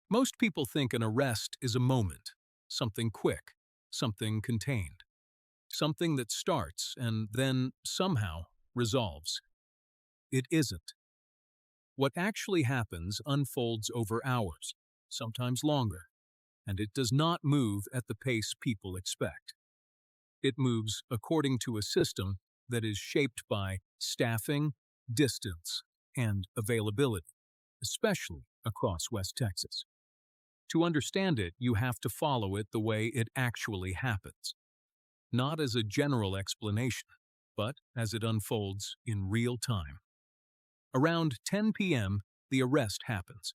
Most people think an arrest is a moment, something quick, something contained, something that starts and then somehow resolves. It isn't. What actually happens unfolds over hours, sometimes longer, and it does not move at the pace people expect. It moves according to a system that is shaped by staffing, distance, and availability, especially across West Texas. To understand it, you have to follow it the way it actually happens, not as a general explanation, but as it unfolds in real time. Around 10 p.m., the arrest happens.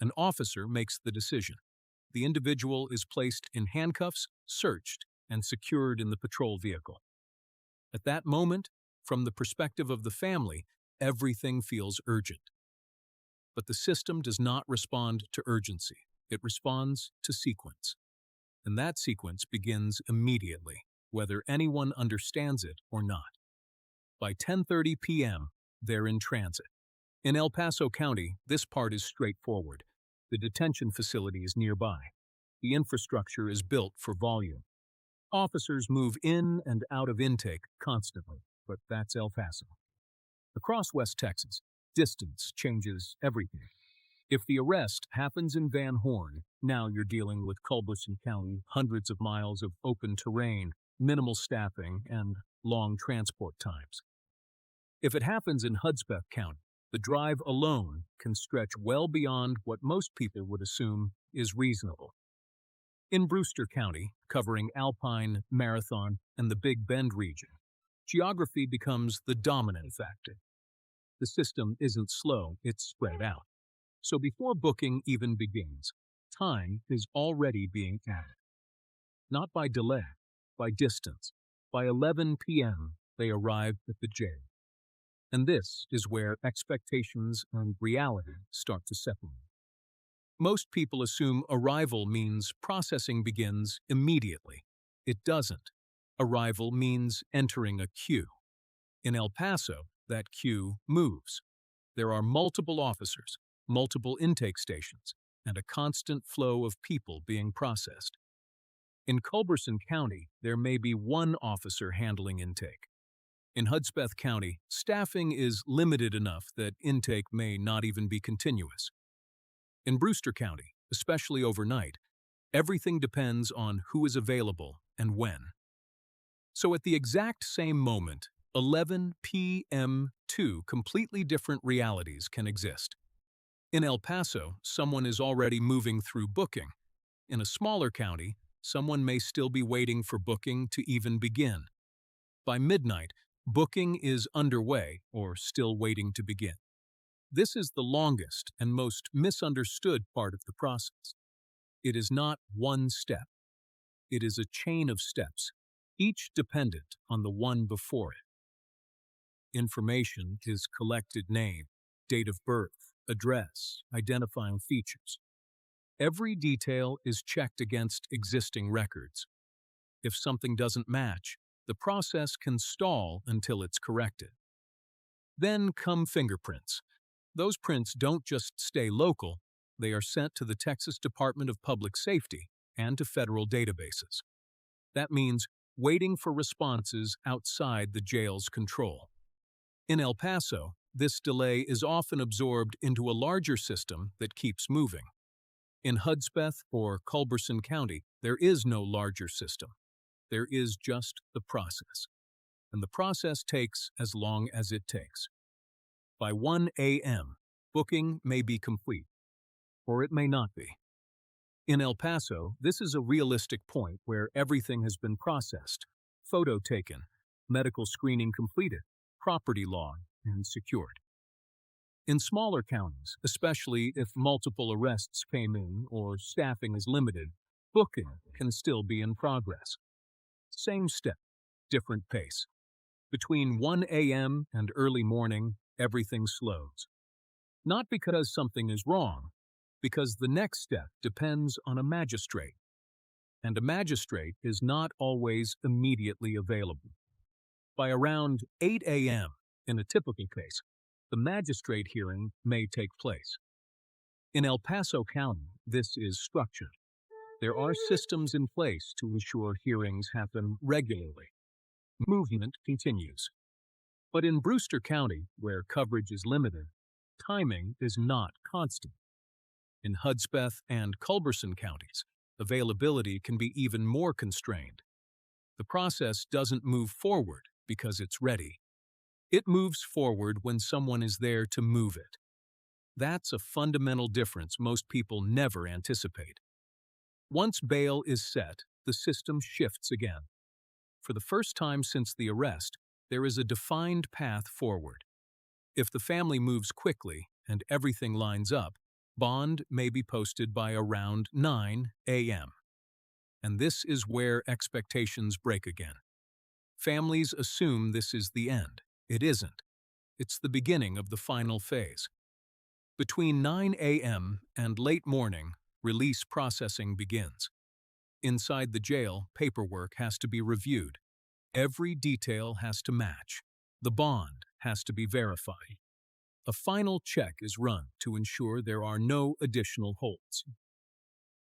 An officer makes the decision. The individual is placed in handcuffs, searched, and secured in the patrol vehicle. At that moment, from the perspective of the family, everything feels urgent. But the system does not respond to urgency. It responds to sequence. And that sequence begins immediately, whether anyone understands it or not. By 10:30 p.m., they're in transit. In El Paso County, this part is straightforward. The detention facility is nearby. The infrastructure is built for volume. Officers move in and out of intake constantly, but that's El Paso. Across West Texas, distance changes everything. If the arrest happens in Van Horn, now you're dealing with Culberson County, hundreds of miles of open terrain, minimal staffing, and long transport times. If it happens in Hudspeth County, the drive alone can stretch well beyond what most people would assume is reasonable. In Brewster County, covering Alpine, Marathon, and the Big Bend region, geography becomes the dominant factor. The system isn't slow, it's spread out. So before booking even begins, time is already being added. Not by delay, by distance. By 11 p.m., they arrive at the jail. And this is where expectations and reality start to separate. Most people assume arrival means processing begins immediately. It doesn't. Arrival means entering a queue. In El Paso, that queue moves. There are multiple officers, multiple intake stations, and a constant flow of people being processed. In Culberson County, there may be one officer handling intake. In Hudspeth County, staffing is limited enough that intake may not even be continuous. In Brewster County, especially overnight, everything depends on who is available and when. So at the exact same moment, 11 p.m., two completely different realities can exist. In El Paso, someone is already moving through booking. In a smaller county, someone may still be waiting for booking to even begin. By midnight, booking is underway or still waiting to begin. This is the longest and most misunderstood part of the process. It is not one step. It is a chain of steps, each dependent on the one before it. Information is collected: name, date of birth, address, identifying features. Every detail is checked against existing records. If something doesn't match, the process can stall until it's corrected. Then come fingerprints. Those prints don't just stay local, they are sent to the Texas Department of Public Safety and to federal databases. That means waiting for responses outside the jail's control. In El Paso, this delay is often absorbed into a larger system that keeps moving. In Hudspeth or Culberson County, there is no larger system. There is just the process. And the process takes as long as it takes. By 1 a.m., booking may be complete, or it may not be. In El Paso, this is a realistic point where everything has been processed, photo taken, medical screening completed, property log, and secured. In smaller counties, especially if multiple arrests came in or staffing is limited, booking can still be in progress. Same step, different pace. Between 1 a.m. and early morning, everything slows. Not because something is wrong, because the next step depends on a magistrate. And a magistrate is not always immediately available. By around 8 a.m., in a typical case, the magistrate hearing may take place. In El Paso County, this is structured. There are systems in place to ensure hearings happen regularly. Movement continues. But in Brewster County, where coverage is limited, timing is not constant. In Hudspeth and Culberson counties, availability can be even more constrained. The process doesn't move forward because it's ready. It moves forward when someone is there to move it. That's a fundamental difference most people never anticipate. Once bail is set, the system shifts again. For the first time since the arrest, there is a defined path forward. If the family moves quickly and everything lines up, bond may be posted by around 9 a.m. And this is where expectations break again. Families assume this is the end. It isn't. It's the beginning of the final phase. Between 9 a.m. and late morning, release processing begins. Inside the jail, paperwork has to be reviewed. Every detail has to match. The bond has to be verified. A final check is run to ensure there are no additional holds.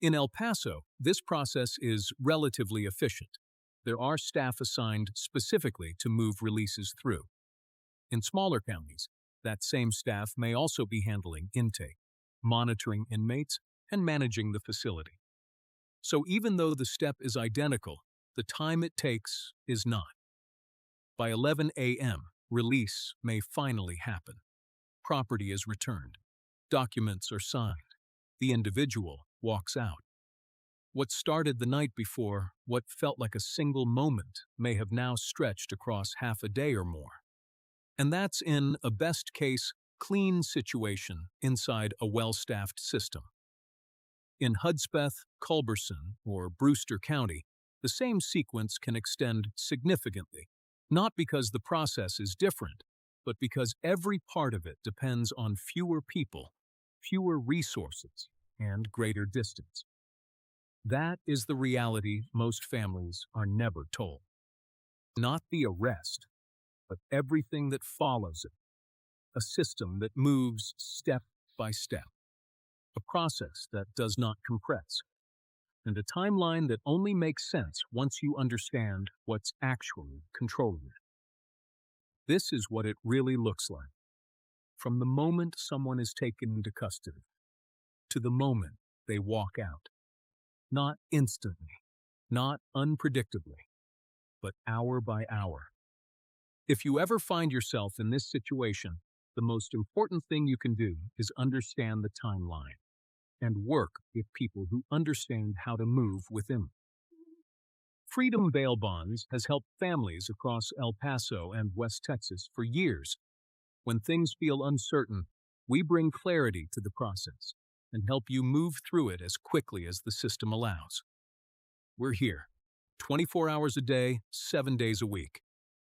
In El Paso, this process is relatively efficient. There are staff assigned specifically to move releases through. In smaller counties, that same staff may also be handling intake, monitoring inmates, and managing the facility. So even though the step is identical, the time it takes is not. By 11 a.m., release may finally happen. Property is returned. Documents are signed. The individual walks out. What started the night before, what felt like a single moment, may have now stretched across half a day or more. And that's in a best-case, clean situation inside a well-staffed system. In Hudspeth, Culberson, or Brewster County, the same sequence can extend significantly, not because the process is different, but because every part of it depends on fewer people, fewer resources, and greater distance. That is the reality most families are never told. Not the arrest, but everything that follows it. A system that moves step by step. A process that does not compress. And a timeline that only makes sense once you understand what's actually controlling it. This is what it really looks like. From the moment someone is taken into custody, to the moment they walk out. Not instantly, not unpredictably, but hour by hour. If you ever find yourself in this situation, the most important thing you can do is understand the timeline and work with people who understand how to move within it. Freedom Bail Bonds has helped families across El Paso and West Texas for years. When things feel uncertain, we bring clarity to the process and help you move through it as quickly as the system allows. We're here, 24 hours a day, 7 days a week.